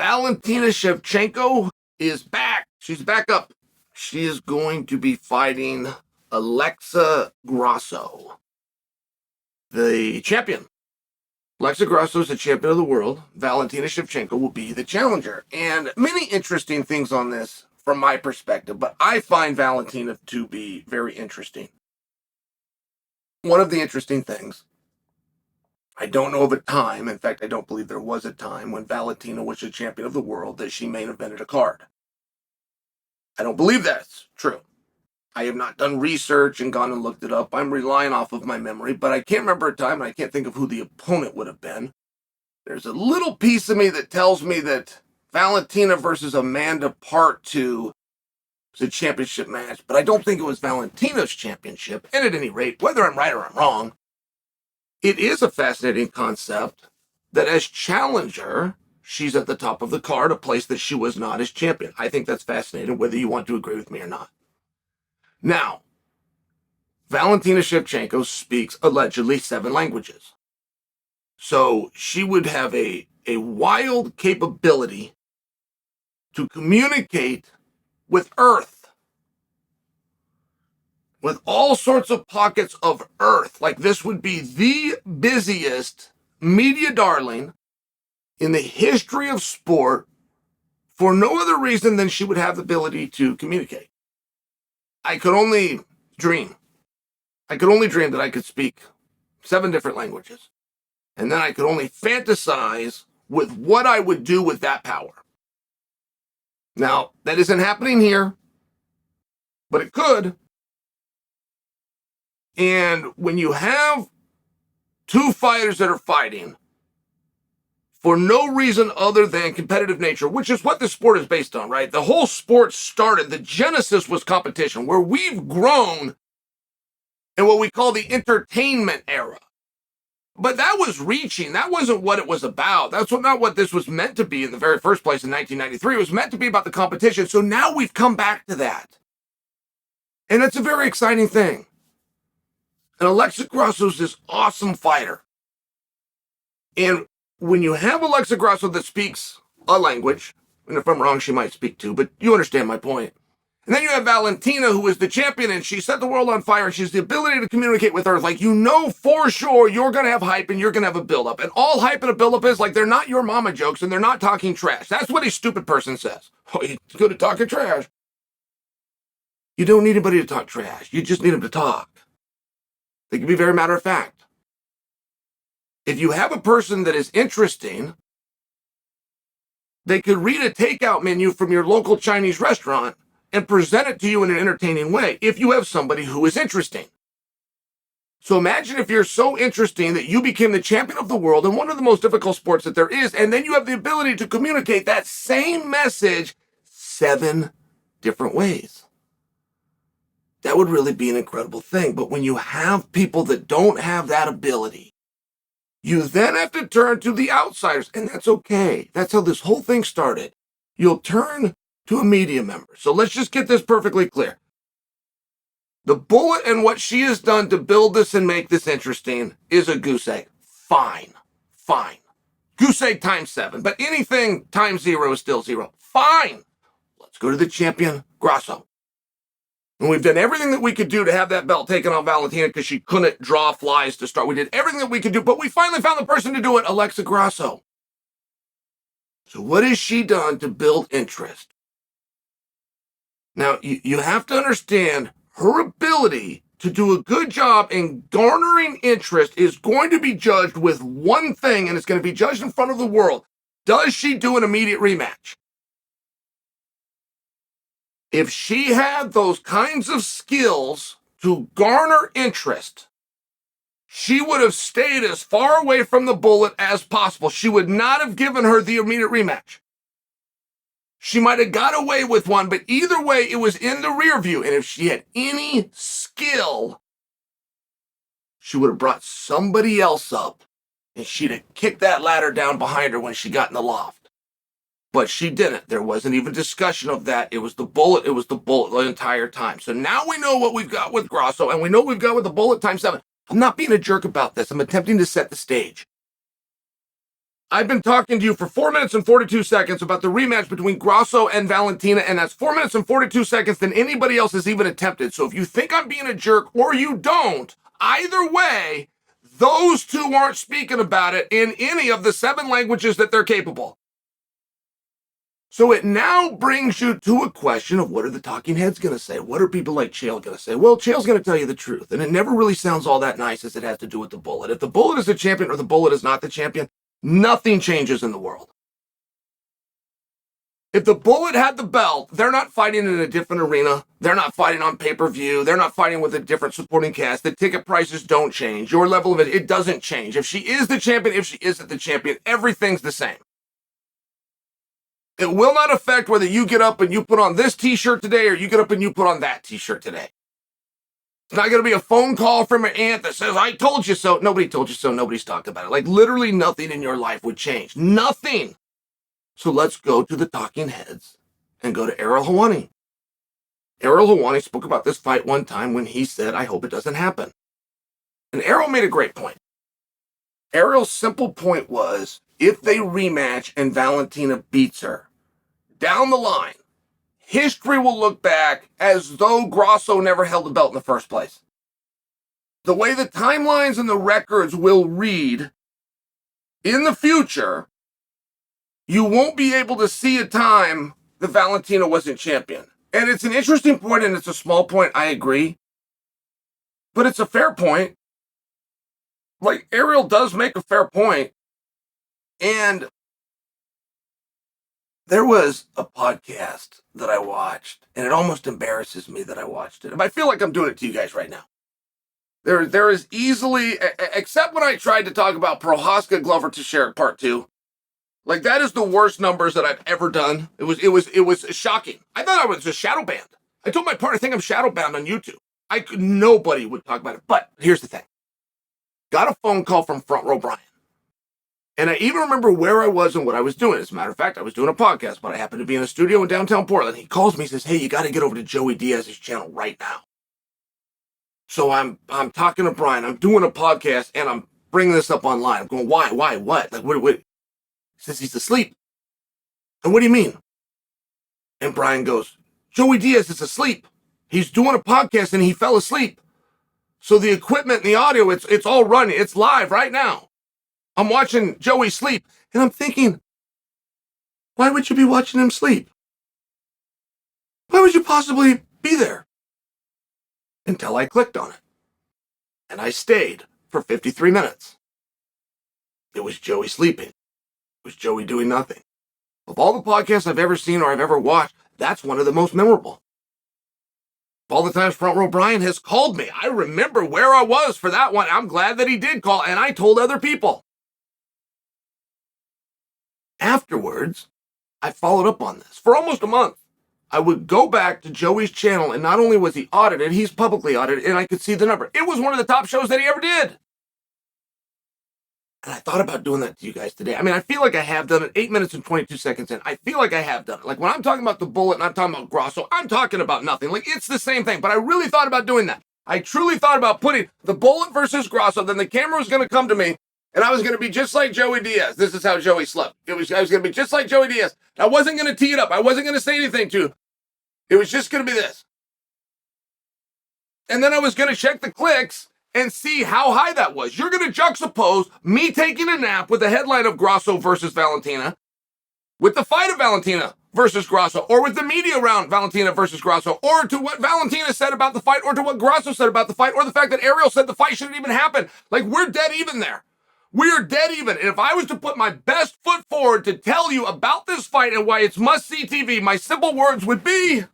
Valentina Shevchenko is back. She's back up. She is going to be fighting Alexa Grasso, the champion. Alexa Grasso is the champion of the world. Valentina Shevchenko will be the challenger. And many interesting things on this from my perspective, but I find Valentina to be very interesting. One of the interesting things, I don't know of a time, in fact, I don't believe there was a time when Valentina was the champion of the world that she main evented a card. I don't believe that's true. I have not done research and gone and looked it up. I'm relying off of my memory, but I can't remember a time, and I can't think of who the opponent would have been. There's a little piece of me that tells me that Valentina versus Amanda Part 2 was a championship match, but I don't think it was Valentina's championship. And at any rate, whether I'm right or I'm wrong, it is a fascinating concept that as challenger, she's at the top of the card, a place that she was not as champion. I think that's fascinating, whether you want to agree with me or not. Now, Valentina Shevchenko speaks allegedly 7 languages. So she would have a wild capability to communicate with Earth, with all sorts of pockets of Earth. Like, this would be the busiest media darling in the history of sport for no other reason than she would have the ability to communicate. I could only dream. I could only dream that I could speak 7 different languages. And then I could only fantasize with what I would do with that power. Now, that isn't happening here, but it could. And when you have 2 fighters that are fighting for no reason other than competitive nature, which is what this sport is based on, right? The whole sport started, the genesis was competition, where we've grown in what we call the entertainment era. But that was reaching. That wasn't what it was about. That's not what this was meant to be in the very first place in 1993. It was meant to be about the competition. So now we've come back to that. And that's a very exciting thing. And Alexa Grasso is this awesome fighter. And when you have Alexa Grasso that speaks a language, and if I'm wrong, she might speak 2, but you understand my point. And then you have Valentina, who is the champion, and she set the world on fire, and she has the ability to communicate with Earth. Like, you know for sure you're going to have hype and you're going to have a buildup. And all hype and a buildup is, like, they're not your mama jokes and they're not talking trash. That's what a stupid person says. Oh, you're good at talking trash. You don't need anybody to talk trash. You just need them to talk. They can be very matter of fact. If you have a person that is interesting, they could read a takeout menu from your local Chinese restaurant and present it to you in an entertaining way if you have somebody who is interesting. So imagine if you're so interesting that you became the champion of the world in one of the most difficult sports that there is, and then you have the ability to communicate that same message 7 different ways. That would really be an incredible thing. But when you have people that don't have that ability, you then have to turn to the outsiders, and that's okay. That's how this whole thing started. You'll turn to a media member. So let's just get this perfectly clear. The bullet and what she has done to build this and make this interesting is a goose egg. Fine. Goose egg times 7, but anything times 0 is still 0. Fine. Let's go to the champion, Grasso. And we've done everything that we could do to have that belt taken off Valentina because she couldn't draw flies to start. We did everything that we could do, but we finally found the person to do it, Alexa Grasso. So what has she done to build interest? Now, you have to understand her ability to do a good job in garnering interest is going to be judged with one thing, and it's going to be judged in front of the world. Does she do an immediate rematch? If she had those kinds of skills to garner interest, she would have stayed as far away from the bullet as possible. She would not have given her the immediate rematch. She might have got away with one, but either way, it was in the rear view. And if she had any skill, she would have brought somebody else up, and she'd have kicked that ladder down behind her when she got in the loft. But she didn't. There wasn't even discussion of that. It was the bullet. It was the bullet the entire time. So now we know what we've got with Grasso, and we know what we've got with the bullet times 7. I'm not being a jerk about this. I'm attempting to set the stage. I've been talking to you for 4 minutes and 42 seconds about the rematch between Grasso and Valentina, and that's 4 minutes and 42 seconds than anybody else has even attempted. So if you think I'm being a jerk or you don't, either way, those two aren't speaking about it in any of the 7 languages that they're capable. So it now brings you to a question of what are the talking heads going to say? What are people like Chael going to say? Well, Chael's going to tell you the truth, and it never really sounds all that nice as it has to do with the Bullet. If the Bullet is the champion or the Bullet is not the champion, nothing changes in the world. If the Bullet had the belt, they're not fighting in a different arena. They're not fighting on pay-per-view. They're not fighting with a different supporting cast. The ticket prices don't change. Your level of it doesn't change. If she is the champion, if she isn't the champion, everything's the same. It will not affect whether you get up and you put on this t-shirt today or you get up and you put on that t-shirt today. It's not going to be a phone call from an aunt that says, I told you so. Nobody told you so. Nobody's talked about it. Like literally nothing in your life would change. Nothing. So let's go to the talking heads and go to Ariel Helwani. Ariel Helwani spoke about this fight one time when he said, I hope it doesn't happen. And Ariel made a great point. Ariel's simple point was, if they rematch and Valentina beats her, down the line, history will look back as though Grasso never held the belt in the first place. The way the timelines and the records will read in the future, you won't be able to see a time that Valentina wasn't champion. And it's an interesting point, and it's a small point, I agree. But it's a fair point. Like, Ariel does make a fair point. And there was a podcast that I watched, and it almost embarrasses me that I watched it. I feel like I'm doing it to you guys right now. There is easily, except when I tried to talk about Prohaska Glover Teixeira Part 2, like that is the worst numbers that I've ever done. It was shocking. I thought I was just shadow banned. I told my partner I think I'm shadow banned on YouTube. Nobody would talk about it. But here's the thing. Got a phone call from Front Row Brian. And I even remember where I was and what I was doing. As a matter of fact, I was doing a podcast, but I happened to be in a studio in downtown Portland. He calls me, says, hey, you got to get over to Joey Diaz's channel right now. So I'm talking to Brian. I'm doing a podcast, and I'm bringing this up online. I'm going, why, what? Like, what? He says he's asleep. And what do you mean? And Brian goes, Joey Diaz is asleep. He's doing a podcast, and he fell asleep. So the equipment and the audio, it's all running. It's live right now. I'm watching Joey sleep, and I'm thinking, why would you be watching him sleep? Why would you possibly be there? Until I clicked on it. And I stayed for 53 minutes. It was Joey sleeping. It was Joey doing nothing. Of all the podcasts I've ever seen or I've ever watched, that's one of the most memorable. All the times Front Row Brian has called me, I remember where I was for that one. I'm glad that he did call, and I told other people. Afterwards, I followed up on this. For almost a month, I would go back to Joey's channel, and not only was he audited, he's publicly audited, and I could see the number. It was one of the top shows that he ever did. And I thought about doing that to you guys today. I mean, I feel like I have done it 8 minutes and 22 seconds in. I feel like I have done it. Like when I'm talking about the Bullet and I'm talking about Grasso, I'm talking about nothing. Like it's the same thing, but I really thought about doing that. I truly thought about putting the Bullet versus Grasso, then the camera was going to come to me, and I was going to be just like Joey Diaz. This is how Joey slept. I was going to be just like Joey Diaz. I wasn't going to tee it up. I wasn't going to say anything to you. It was just going to be this. And then I was going to check the clicks and see how high that was. You're going to juxtapose me taking a nap with the headline of Grasso versus Valentina with the fight of Valentina versus Grasso, or with the media round Valentina versus Grasso, or to what Valentina said about the fight, or to what Grasso said about the fight, or the fact that Ariel said the fight shouldn't even happen. Like, we're dead even there. We are dead even. And if I was to put my best foot forward to tell you about this fight and why it's must-see TV, my simple words would be,